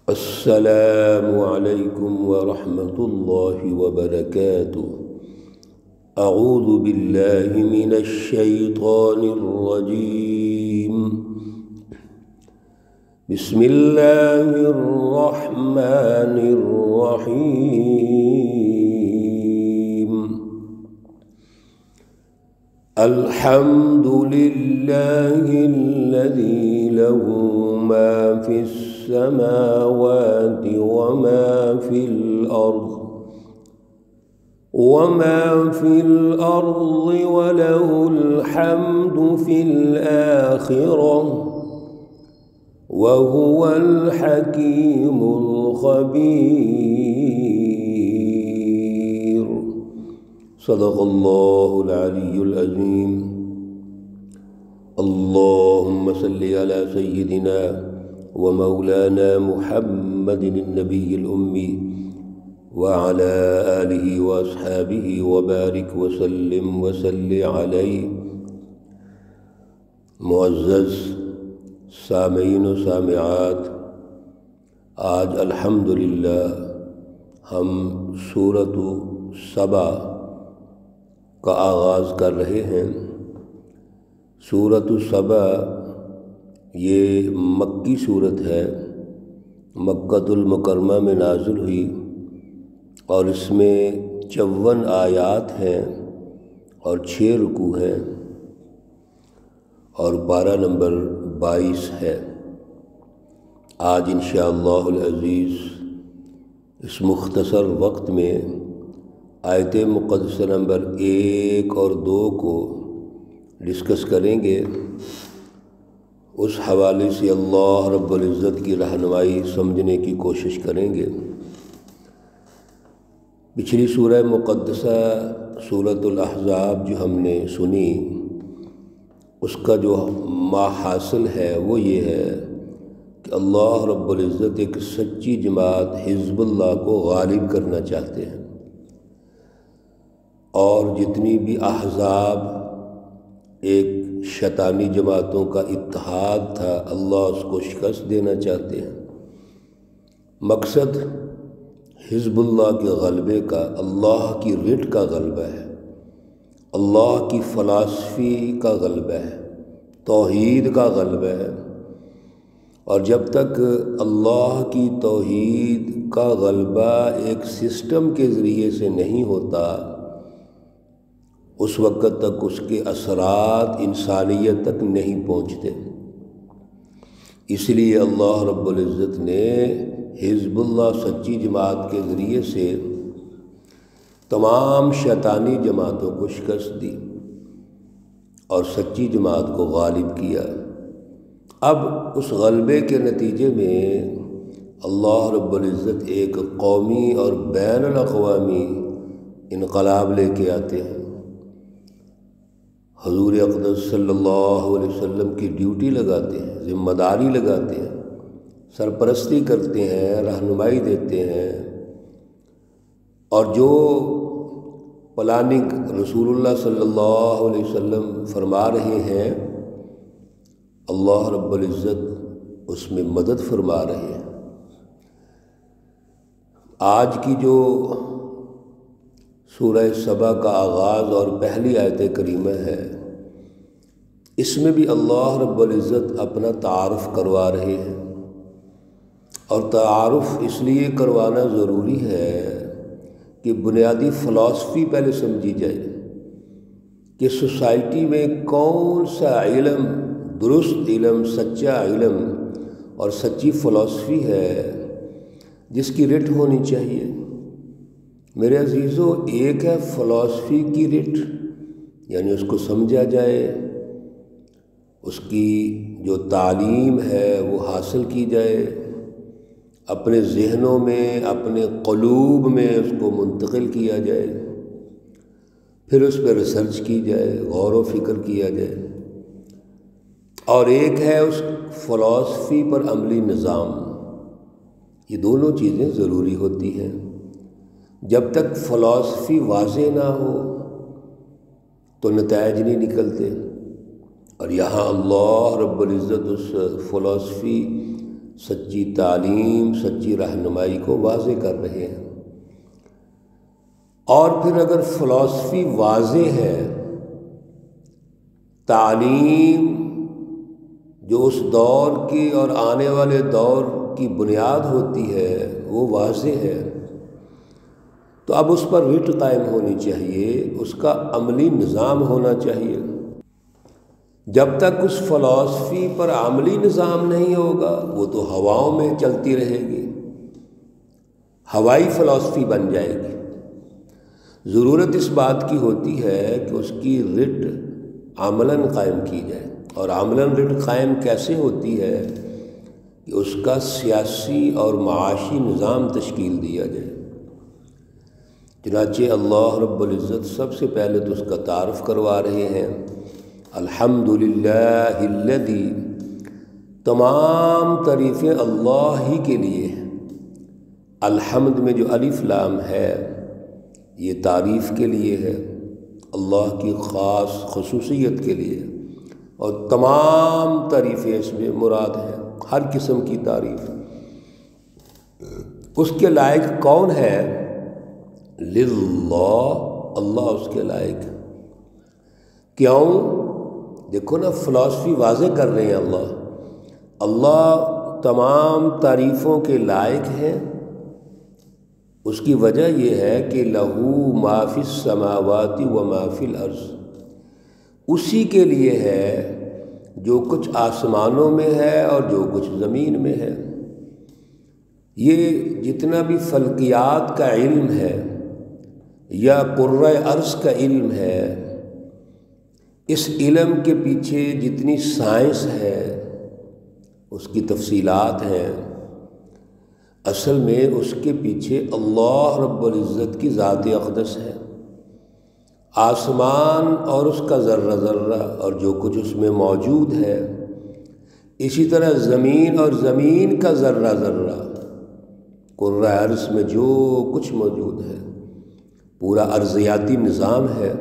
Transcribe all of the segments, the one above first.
السلام علیکم ورحمۃ اللہ وبرکاتہ۔ اعوذ باللہ من الشیطان الرجیم، بسم اللہ الرحمن الرحیم۔ الحمد للہ الذی لہ ما فی السماوات وما في الأرض وله الحمد في الآخرة وهو الحكيم الخبير۔ صدق الله العلي العظيم۔ اللهم صل على سيدنا ومولانا محمد النبي الأمي وعلى آله وأصحابه وبارك وسلم عليه۔ معزز سامعین و سامعات، آج الحمدللہ ہم سورۃ سبا کا آغاز کر رہے ہیں۔ سورۃ سبا یہ مکی صورت ہے، مکۃ المکرمہ میں نازل ہوئی، اور اس میں 54 آیات ہیں اور 6 رکوع ہیں، اور پارہ نمبر 22 ہے۔ آج انشاءاللہ العزیز اس مختصر وقت میں آیت مقدسہ نمبر 1 اور 2 کو ڈسکس کریں گے۔ اس حوالے سے اللہ رب العزت کی رہنمائی سمجھنے کی کوشش کریں گے۔ پچھلی سورہ مقدسہ سورۃ الاحزاب جو ہم نے سنی، اس کا جو ماحاصل ہے وہ یہ ہے کہ اللہ رب العزت ایک سچی جماعت حزب اللہ کو غالب کرنا چاہتے ہیں، اور جتنی بھی احزاب ایک شیطانی جماعتوں کا اتحاد تھا، اللہ اس کو شکست دینا چاہتے ہیں۔ مقصد حزب اللہ کے غلبے کا اللہ کی رٹ کا غلبہ ہے، اللہ کی فلسفی کا غلبہ ہے، توحید کا غلبہ ہے۔ اور جب تک اللہ کی توحید کا غلبہ ایک سسٹم کے ذریعے سے نہیں ہوتا، اس وقت تک اس کے اثرات انسانیت تک نہیں پہنچتے۔ اس لیے اللہ رب العزت نے حزب اللہ سچی جماعت کے ذریعے سے تمام شیطانی جماعتوں کو شکست دی اور سچی جماعت کو غالب کیا۔ اب اس غلبے کے نتیجے میں اللہ رب العزت ایک قومی اور بین الاقوامی انقلاب لے کے آتے ہیں۔ حضور اقدس صلی اللہ علیہ وسلم کی ڈیوٹی لگاتے ہیں، ذمہ داری لگاتے ہیں، سرپرستی کرتے ہیں، رہنمائی دیتے ہیں، اور جو پلاننگ رسول اللہ صلی اللہ علیہ وسلم فرما رہے ہیں، اللہ رب العزت اس میں مدد فرما رہے ہیں۔ آج کی جو سورہ سبا کا آغاز اور پہلی آیت کریمہ ہے، اس میں بھی اللہ رب العزت اپنا تعارف کروا رہے ہیں، اور تعارف اس لیے کروانا ضروری ہے کہ بنیادی فلسفی پہلے سمجھی جائے کہ سوسائٹی میں کون سا علم، درست علم، سچا علم اور سچی فلسفی ہے جس کی رٹ ہونی چاہیے۔ میرے عزیزو، ایک ہے فلسفی کی رٹ، یعنی اس کو سمجھا جائے، اس کی جو تعلیم ہے وہ حاصل کی جائے، اپنے ذہنوں میں، اپنے قلوب میں اس کو منتقل کیا جائے، پھر اس پہ ریسرچ کی جائے، غور و فکر کیا جائے۔ اور ایک ہے اس فلسفی پر عملی نظام۔ یہ دونوں چیزیں ضروری ہوتی ہیں۔ جب تک فلسفی واضح نہ ہو تو نتائج نہیں نکلتے، اور یہاں اللہ رب العزت اس فلسفی سچی تعلیم، سچی رہنمائی کو واضح کر رہے ہیں۔ اور پھر اگر فلسفی واضح ہے، تعلیم جو اس دور کی اور آنے والے دور کی بنیاد ہوتی ہے وہ واضح ہے، تو اب اس پر رٹ قائم ہونی چاہیے، اس کا عملی نظام ہونا چاہیے۔ جب تک اس فلسفی پر عملی نظام نہیں ہوگا وہ تو ہواؤں میں چلتی رہے گی، ہوائی فلسفی بن جائے گی۔ ضرورت اس بات کی ہوتی ہے کہ اس کی رٹ عملاً قائم کی جائے، اور عملاً رٹ قائم کیسے ہوتی ہے کہ اس کا سیاسی اور معاشی نظام تشکیل دیا جائے۔ چنانچہ اللہ رب العزت سب سے پہلے تو اس کا تعارف کروا رہے ہیں، الحمدللہ الذی، تمام تعریفیں اللہ ہی کے لیے ہیں۔ الحمد میں جو الف لام ہے یہ تعریف کے لیے ہے، اللہ کی خاص خصوصیت کے لیے، اور تمام تعریفیں اس میں مراد ہیں، ہر قسم کی تعریف۔ اس کے لائق کون ہے؟ للہ، اللہ اس کے لائق ہے۔ کیوں؟ دیکھو نا، فلسفی واضح کر رہے ہیں اللہ تمام تعریفوں کے لائق ہیں۔ اس کی وجہ یہ ہے کہ لہو ما فی السماوات و ما فی الارض، اسی کے لیے ہے جو کچھ آسمانوں میں ہے اور جو کچھ زمین میں ہے۔ یہ جتنا بھی فلکیات کا علم ہے یا قرۂ ارض کا علم ہے، اس علم کے پیچھے جتنی سائنس ہے، اس کی تفصیلات ہیں، اصل میں اس کے پیچھے اللہ رب العزت کی ذات اقدس ہے۔ آسمان اور اس کا ذرہ ذرہ اور جو کچھ اس میں موجود ہے، اسی طرح زمین اور زمین کا ذرہ ذرہ، قرۂ ارض میں جو کچھ موجود ہے، پورا ارضیاتی نظام ہے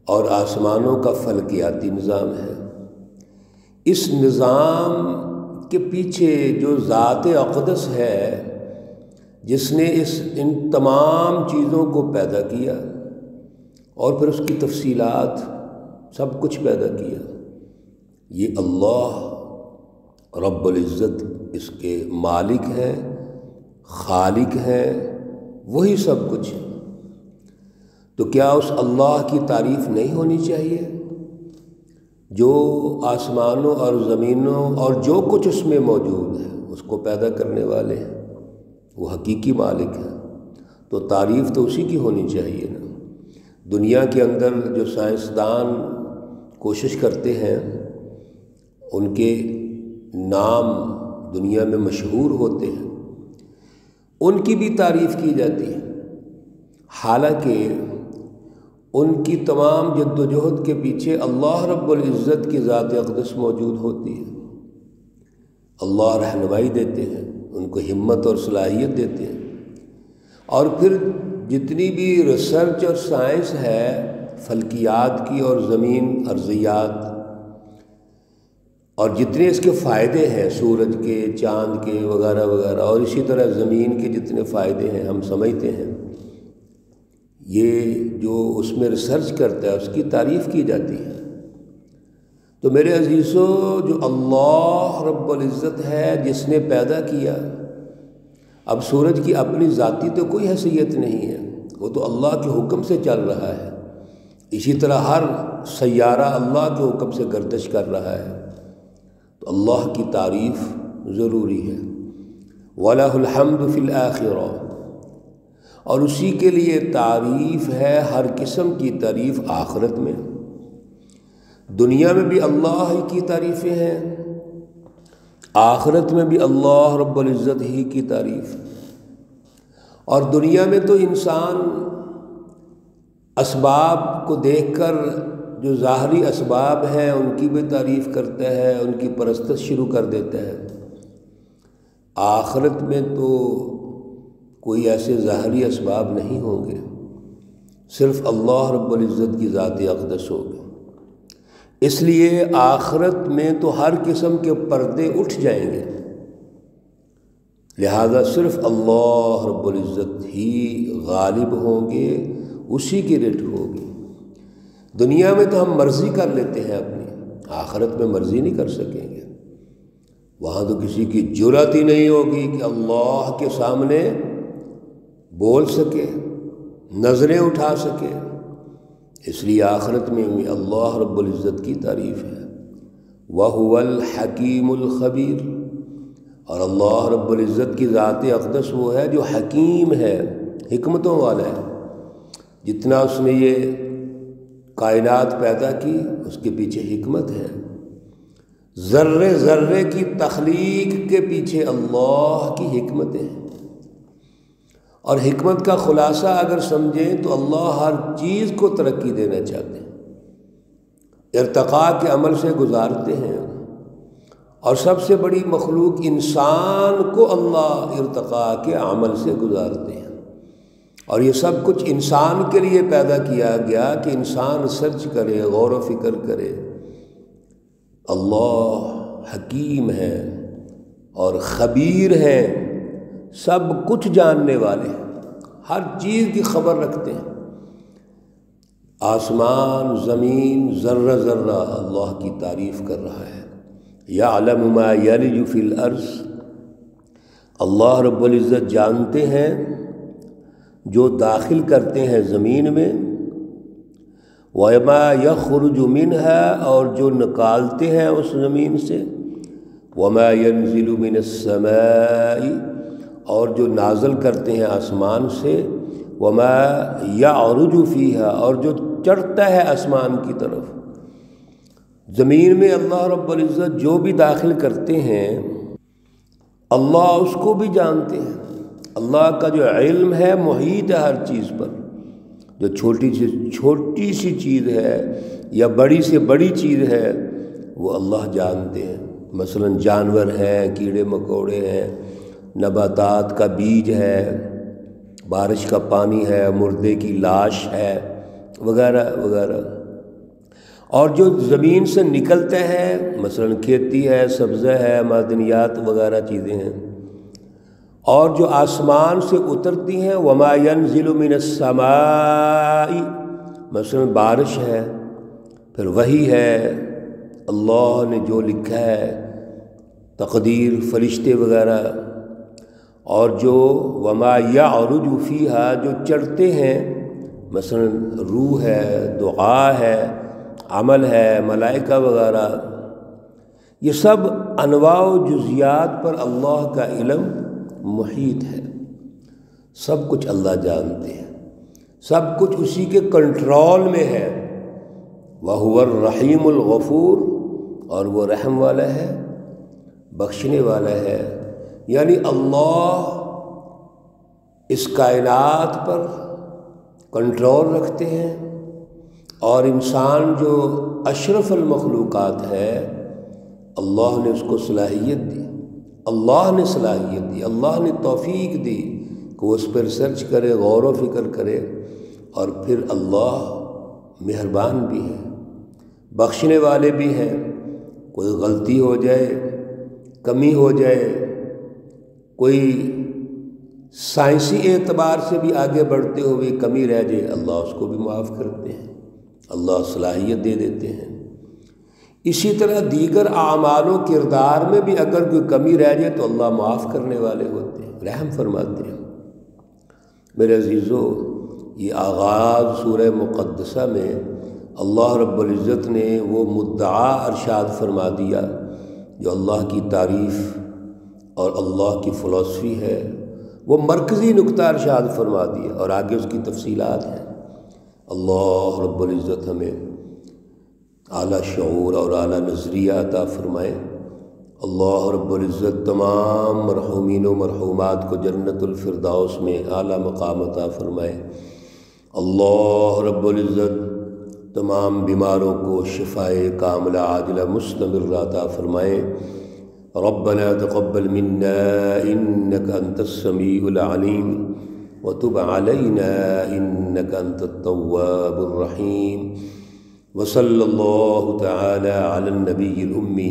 اور آسمانوں کا فلکیاتی نظام ہے۔ اس نظام کے پیچھے جو ذات اقدس ہے، جس نے ان تمام چیزوں کو پیدا کیا اور پھر اس کی تفصیلات سب کچھ پیدا کیا، یہ اللہ رب العزت اس کے مالک ہیں، خالق ہیں، وہی سب کچھ ہے۔ تو کیا اس اللہ کی تعریف نہیں ہونی چاہیے جو آسمانوں اور زمینوں اور جو کچھ اس میں موجود ہے اس کو پیدا کرنے والے ہیں؟ وہ حقیقی مالک ہیں، تو تعریف تو اسی کی ہونی چاہیے نا۔ دنیا کے اندر جو سائنسدان کوشش کرتے ہیں، ان کے نام دنیا میں مشہور ہوتے ہیں، ان کی بھی تعریف کی جاتی ہے، حالانکہ ان کی تمام جد و جہد کے پیچھے اللہ رب العزت کی ذات اقدس موجود ہوتی ہے۔ اللہ رہنمائی دیتے ہیں، ان کو ہمت اور صلاحیت دیتے ہیں، اور پھر جتنی بھی ریسرچ اور سائنس ہے فلکیات کی اور زمین ارضیات، اور جتنے اس کے فائدے ہیں، سورج کے، چاند کے وغیرہ وغیرہ، اور اسی طرح زمین کے جتنے فائدے ہیں ہم سمجھتے ہیں، یہ جو اس میں ریسرچ کرتا ہے اس کی تعریف کی جاتی ہے۔ تو میرے عزیزو، جو اللہ رب العزت ہے جس نے پیدا کیا، اب سورج کی اپنی ذاتی تو کوئی حیثیت نہیں ہے، وہ تو اللہ کے حکم سے چل رہا ہے، اسی طرح ہر سیارہ اللہ کے حکم سے گردش کر رہا ہے، تو اللہ کی تعریف ضروری ہے۔ وَلَهُ الْحَمْدُ فِي الْآخِرَةِ، اور اسی کے لیے تعریف ہے، ہر قسم کی تعریف آخرت میں۔ دنیا میں بھی اللہ ہی کی تعریفیں ہیں، آخرت میں بھی اللہ رب العزت ہی کی تعریف۔ اور دنیا میں تو انسان اسباب کو دیکھ کر جو ظاہری اسباب ہیں ان کی بھی تعریف کرتا ہے، ان کی پرستش شروع کر دیتا ہے۔ آخرت میں تو کوئی ایسے ظاہری اسباب نہیں ہوں گے، صرف اللہ رب العزت کی ذات اقدس ہوگی۔ اس لیے آخرت میں تو ہر قسم کے پردے اٹھ جائیں گے، لہذا صرف اللہ رب العزت ہی غالب ہوں گے، اسی کی رٹ ہوگی۔ دنیا میں تو ہم مرضی کر لیتے ہیں اپنی، آخرت میں مرضی نہیں کر سکیں گے۔ وہاں تو کسی کی جرأت ہی نہیں ہوگی کہ اللہ کے سامنے بول سکے، نظریں اٹھا سکے۔ اس لیے آخرت میں بھی اللہ رب العزت کی تعریف ہے، وَهُوَ الْحَكِيمُ الْخَبِيرُ، اور اللہ رب العزت کی ذات اقدس وہ ہے جو حکیم ہے، حکمتوں والا ہے۔ جتنا اس نے یہ کائنات پیدا کی اس کے پیچھے حکمت ہے، ذرے ذرے کی تخلیق کے پیچھے اللہ کی حکمتیں ہیں، اور حکمت کا خلاصہ اگر سمجھیں تو اللہ ہر چیز کو ترقی دینا چاہتے ہیں، ارتقاء کے عمل سے گزارتے ہیں، اور سب سے بڑی مخلوق انسان کو اللہ ارتقاء کے عمل سے گزارتے ہیں، اور یہ سب کچھ انسان کے لیے پیدا کیا گیا کہ انسان سرچ کرے، غور و فکر کرے۔ اللہ حکیم ہے اور خبیر ہے، سب کچھ جاننے والے ہیں، ہر چیز کی خبر رکھتے ہیں۔ آسمان زمین ذرہ ذرہ اللہ کی تعریف کر رہا ہے۔ یعلم ما یلج فی الارض، اللہ رب العزت جانتے ہیں جو داخل کرتے ہیں زمین میں، وما یخرج منہا، اور جو نکالتے ہیں اس زمین سے، وما ینزل من السماء، اور جو نازل کرتے ہیں آسمان سے، وما یعرج فیہا، اور جو چڑھتا ہے آسمان کی طرف۔ زمین میں اللہ رب العزت جو بھی داخل کرتے ہیں اللہ اس کو بھی جانتے ہیں۔ اللہ کا جو علم ہے محیط ہے ہر چیز پر، جو چھوٹی سی چیز ہے یا بڑی سے بڑی چیز ہے وہ اللہ جانتے ہیں۔ مثلا جانور ہیں، کیڑے مکوڑے ہیں، نباتات کا بیج ہے، بارش کا پانی ہے، مردے کی لاش ہے، وغیرہ وغیرہ۔ اور جو زمین سے نکلتے ہیں مثلا کھیتی ہے، سبزہ ہے، معدنیات وغیرہ چیزیں ہیں، اور جو آسمان سے اترتی ہیں، وما ينزل من السماء، مثلا بارش ہے، پھر وہی ہے اللہ نے جو لکھا ہے، تقدیر، فرشتے وغیرہ، اور جو وما يعرج فیہا، جو چڑھتے ہیں، مثلا روح ہے، دعا ہے، عمل ہے، ملائکہ وغیرہ، یہ سب انواع و جزیات پر اللہ کا علم محیط ہے۔ سب کچھ اللہ جانتے ہیں، سب کچھ اسی کے کنٹرول میں ہے۔ وَهُوَ الرَّحِيمُ الْغَفُورُ، اور وہ رحم والا ہے، بخشنے والا ہے۔ یعنی اللہ اس کائنات پر کنٹرول رکھتے ہیں، اور انسان جو اشرف المخلوقات ہے اللہ نے اس کو صلاحیت دی، اللہ نے صلاحیت دی، اللہ نے توفیق دی کہ وہ اس پر سرچ کرے، غور و فکر کرے، اور پھر اللہ مہربان بھی ہے، بخشنے والے بھی ہیں۔ کوئی غلطی ہو جائے، کمی ہو جائے، کوئی سائنسی اعتبار سے بھی آگے بڑھتے ہوئے کمی رہ جائے، اللہ اس کو بھی معاف کرتے ہیں، اللہ صلاحیت دے دیتے ہیں۔ اسی طرح دیگر اعمال و کردار میں بھی اگر کوئی کمی رہ جائے تو اللہ معاف کرنے والے ہوتے ہیں، رحم فرماتے ہیں۔ میرے عزیزو، یہ آغاز سورہ مقدسہ میں اللہ رب العزت نے وہ مدعا ارشاد فرما دیا جو اللہ کی تعریف اور اللہ کی فلسفی ہے، وہ مرکزی نقطہ ارشاد فرما دیا، اور آگے اس کی تفصیلات ہیں۔ اللہ رب العزت ہمیں اعلیٰ شعور اور اعلیٰ نظریہ عطا فرمائے۔ اللہ رب العزت تمام مرحومین و مرحومات کو جنت الفردوس میں اعلیٰ مقام عطا فرمائے۔ اللہ رب العزت تمام بیماروں کو شفائے کاملہ عاجلہ مستمرہ عطا فرمائے۔ ربنا تقبل منا انك انت السميع العليم وتب علينا انك انت التواب الرحيم، وصلى الله تعالى على النبي الأمي